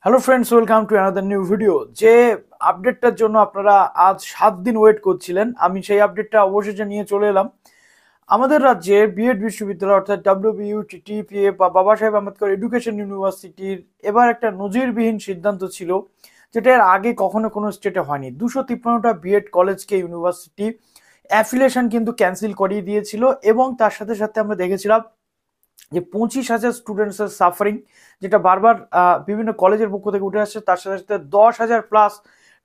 Hello friends, welcome to another new video. যে আপডেটটার জন্য আপনারা আজ 7 দিন ওয়েট করছিলেন, আমি সেই আপডেটটা অবশেষে নিয়ে চলে এলাম। আমাদের রাজ্যে বিএড বিশ্ববিদ্যালয় অর্থাৎ wbuttepa বা বাবাসাহেব আম্বেদকর এডুকেশন ইউনিভার্সিটির এবার একটা নজিরবিহীন সিদ্ধান্ত ছিল, যেটা এর আগে কখনো কোনো স্টেটে হয়নি। 253টা বিএড কলেজকে ইউনিভার্সিটি অ্যাফিলিয়েশন কিন্তু ক্যান্সেল করিয়ে দিয়েছিল, এবং তার সাথে সাথে আমরা দেখেছিলাম যে 25,000 স্টুডেন্টসের সাফারিং, যেটা বারবার বিভিন্ন কলেজের পক্ষ থেকে উঠে আসছে। তার সাথে সাথে 10,000 প্লাস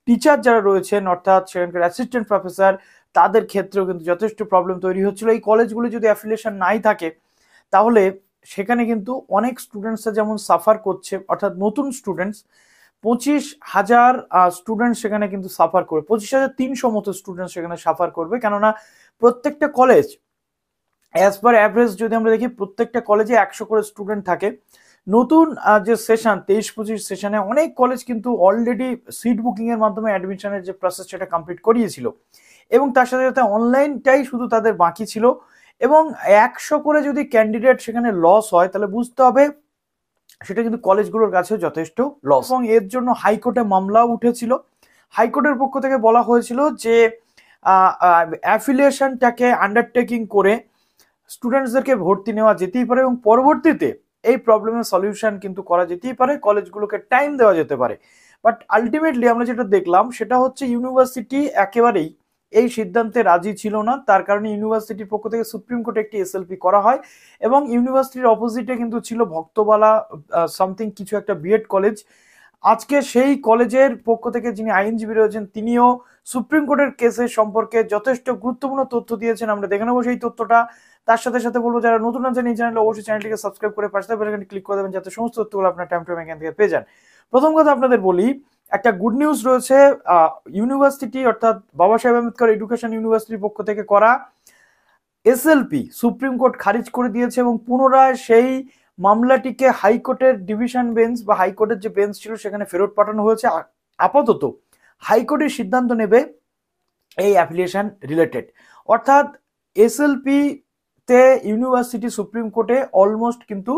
টিচার যারা রয়েছেন, অর্থাৎ সেখানকার অ্যাসিস্ট্যান্ট প্রফেসর, তাদের ক্ষেত্রেও কিন্তু যথেষ্ট প্রবলেম তৈরি হচ্ছিল। এই কলেজগুলো যদি অ্যাফিলিয়েশন নাই থাকে, তাহলে সেখানে কিন্তু অনেক স্টুডেন্টসরা যেমন সাফার করছে, অর্থাৎ নতুন স্টুডেন্টস 25,000 স্টুডেন্টস সেখানে কিন্তু সাফার করবে, 25,300 মতো স্টুডেন্টস সেখানে সাফার করবে। কেননা প্রত্যেকটা কলেজ অ্যাজ পার অ্যাভারেজ যদি আমরা দেখি, প্রত্যেকটা কলেজে 100 করে স্টুডেন্ট থাকে। নতুন যে সেশন 23-25 সেশনে অনেক কলেজ কিন্তু অলরেডি সিট বুকিং এর মাধ্যমে অ্যাডমিশনের যে প্রসেস সেটা কমপ্লিট করিয়েছিল, এবং তার সাথে সাথে অনলাইনটাই শুধু তাদের বাকি ছিল। এবং 100 করে যদি ক্যান্ডিডেট সেখানে লস হয়, তাহলে বুঝতে হবে সেটা কিন্তু কলেজগুলোর কাছে যথেষ্ট লস। এবং এর জন্য হাইকোর্টে মামলাও উঠেছিল। হাইকোর্টের পক্ষ থেকে বলা হয়েছিল যে অ্যাফিলিয়েশনটাকে আন্ডারটেকিং করে স্টুডেন্টসদেরকে ভর্তি নেওয়া যেতেই পারে, এবং পরবর্তীতে এই প্রবলেমের সলিউশন কিন্তু করা যেতেই পারে, কলেজগুলোকে টাইম দেওয়া যেতে পারে। বাট আলটিমেটলি আমরা যেটা দেখলাম সেটা হচ্ছে ইউনিভার্সিটি একেবারেই এই সিদ্ধান্তে রাজি ছিল না। তার কারণে ইউনিভার্সিটির পক্ষ থেকে সুপ্রিম কোর্টে একটি এসএলপি করা হয়, এবং ইউনিভার্সিটির অপোজিটে কিন্তু ছিল ভক্তবালা সামথিং কিছু একটা বিএড কলেজ। আজকে সেই কলেজের পক্ষ থেকে যিনি আইনজীবী রয়েছেন, তিনিও সুপ্রিম কোর্টের কেসের সম্পর্কে যথেষ্ট গুরুত্বপূর্ণ তথ্য দিয়েছেন। আমরা দেখে নেবো সেই তথ্যটা। তার সাথে সাথে বলবো, যারা নতুন আছেন এই চ্যানেলে, অবশ্যই চ্যানেলটিকে সাবস্ক্রাইব করে পাশে বেল আইকনে ক্লিক করে দেবেন, যাতে সমস্ত তথ্যগুলো আপনার টাইম টু টাইম এখান থেকে পেয়ে যান। প্রথম কথা আপনাদের বলি, একটা গুড নিউজ রয়েছে। ইউনিভার্সিটি অর্থাৎ বাবাসাহেব আম্বেদকর এডুকেশন ইউনিভার্সিটির পক্ষ থেকে করা এসএলপি সুপ্রিম কোর্ট খারিজ করে দিয়েছে, এবং পুনরায় সেই মামলাটিকে হাইকোর্টের ডিভিশন বেঞ্চ বা হাইকোর্টের যে বেঞ্চ ছিল সেখানে ফেরত পাঠানো হয়েছে। আপাতত হাইকোর্টের সিদ্ধান্ত নেবে এই অ্যাফিলিয়েশন রিলেটেড, অর্থাৎ এসএলপি তে ইউনিভার্সিটি সুপ্রিম কোর্টে অলমোস্ট কিন্তু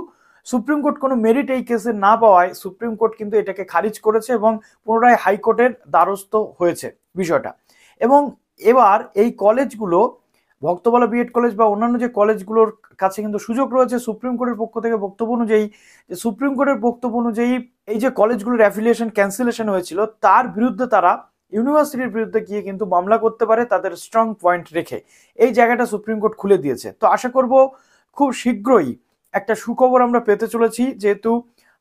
সুপ্রিম কোর্ট কোনো মেরিট এই কেসে না পাওয়ায় সুপ্রিম কোর্ট কিন্তু এটাকে খারিজ করেছে, এবং পুনরায় হাইকোর্টের দ্বারস্থ হয়েছে বিষয়টা। এবং এবার এই কলেজগুলো ভক্তবালা বিএড কলেজ বা অন্যান্য যে কলেজগুলোর কাছে কিন্তু সুযোগ রয়েছে সুপ্রিম কোর্টের পক্ষ থেকে বক্তব্য অনুযায়ী, যে সুপ্রিম কোর্টের বক্তব্য অনুযায়ী এই যে কলেজগুলোর অ্যাফিলিয়েশন ক্যান্সেলেশন হয়েছিল, তার বিরুদ্ধে তারা ইউনিভার্সিটির বিরুদ্ধে গিয়ে কিন্তু মামলা করতে পারে, তাদের স্ট্রং পয়েন্ট রেখে। এই জায়গাটা সুপ্রিম কোর্ট খুলে দিয়েছে। তো আশা করব খুব শীঘ্রই একটা সুখবর আমরা পেতে চলেছি, যেহেতু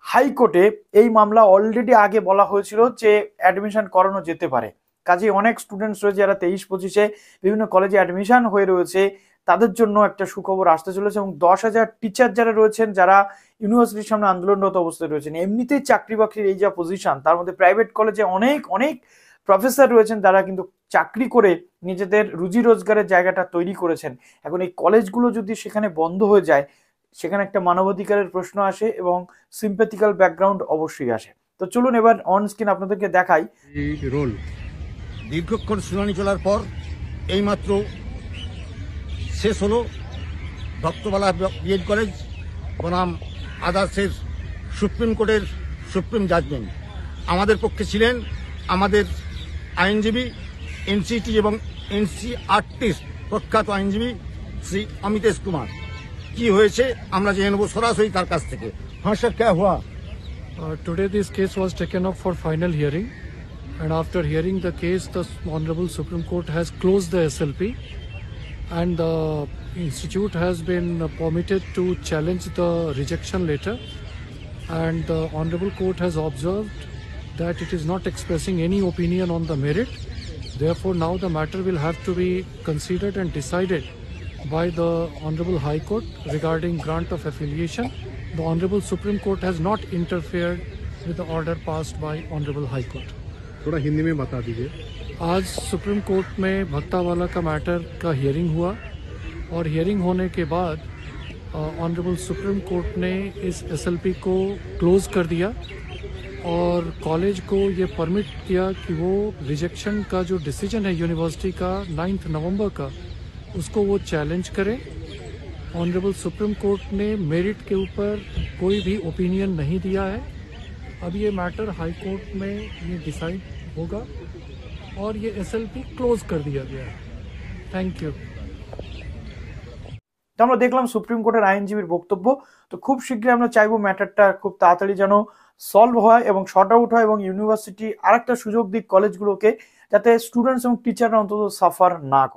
হাইকোর্টে এই মামলা অলরেডি আগে বলা হয়েছিল যে অ্যাডমিশন করানো যেতে পারে। কাজে অনেক স্টুডেন্টস রয়েছে যারা 23-25-এ বিভিন্ন কলেজে অ্যাডমিশন হয়ে রয়েছে, তাদের জন্য একটা সুখবর আসতে চলেছে। এবং 10,000 টিচার যারা রয়েছেন, যারা ইউনিভার্সিটির সামনে আন্দোলনরত অবস্থায় রয়েছেন, এমনিতেই চাকরি বাকরির এই যা পজিশন, তার মধ্যে প্রাইভেট কলেজে অনেক অনেক প্রফেসর রয়েছেন যারা কিন্তু চাকরি করে নিজেদের রুজি রোজগারের জায়গাটা তৈরি করেছেন। এখন এই কলেজগুলো যদি সেখানে বন্ধ হয়ে যায়, সেখানে একটা মানবাধিকারের প্রশ্ন আসে, এবং সিম্প্যাথিক্যাল ব্যাকগ্রাউন্ড অবশ্যই আসে। তো চলুন এবার অন স্ক্রিন আপনাদেরকে দেখাই রোল। দীর্ঘক্ষণ শুনানি চলার পর এইমাত্র শেষ হলো ভক্তবালা বিএড কলেজ বনাম আদার্সের সুপ্রিম কোর্টের সুপ্রিম জাজমেন্ট। আমাদের পক্ষে ছিলেন আমাদের আইনজীবী, এনসিটি এবং এনসিআরটির প্রখ্যাত আইনজীবী শ্রী অমিতেশ কুমার। কি হয়েছে আমরা জেনে নেব সরাসরি তার কাছ থেকে। হ্যাঁ স্যার, কে হুয়া? Today this case was taken up for final hearing, and after hearing the case, the Honorable Supreme Court has closed the SLP, and the institute has been permitted to challenge the rejection letter, and the Honorable Court has observed that it is not expressing any opinion on the merit. Therefore, now the matter will have to be considered and decided by the Honorable High Court regarding grant of affiliation. The Honorable Supreme Court has not interfered with the order passed by Honorable High Court. थोड़ा हिंदी में बता दीजिए। आज supreme court में भक्तावाला का matter का hearing हुआ, और हियरिंग होने के बाद ऑनरेबल सुप्रीम कोर्ट ने इस एसएलपी को क्लोज कर दिया, और कॉलेज को ये परमिट किया कि वो रिजेक्शन का जो डिसीजन है यूनिवर्सिटी का 9 नवंबर का, उसको वो चैलेंज करे। ऑनरेबल सुप्रीम कोर्ट ने मेरिट के ऊपर कोई भी ओपिनियन नहीं दिया है। अब ये मैटर हाई कोर्ट में ये डिसाइड होगा और ये एसएलपी क्लोज कर दिया गया है। Thank you. তো আমরা দেখলাম সুপ্রিম কোর্টের আইনজীবীর বক্তব্য। তো খুব শীঘ্রই আমরা চাইবো ম্যাটারটা খুব তাড়াতাড়ি যেন সলভ হয় এবং শর্ট আউট হয়, এবং ইউনিভার্সিটি আরেকটা সুযোগ দিক কলেজগুলোকে, যাতে স্টুডেন্টস এবং টিচাররা অন্তত সাফার না করে।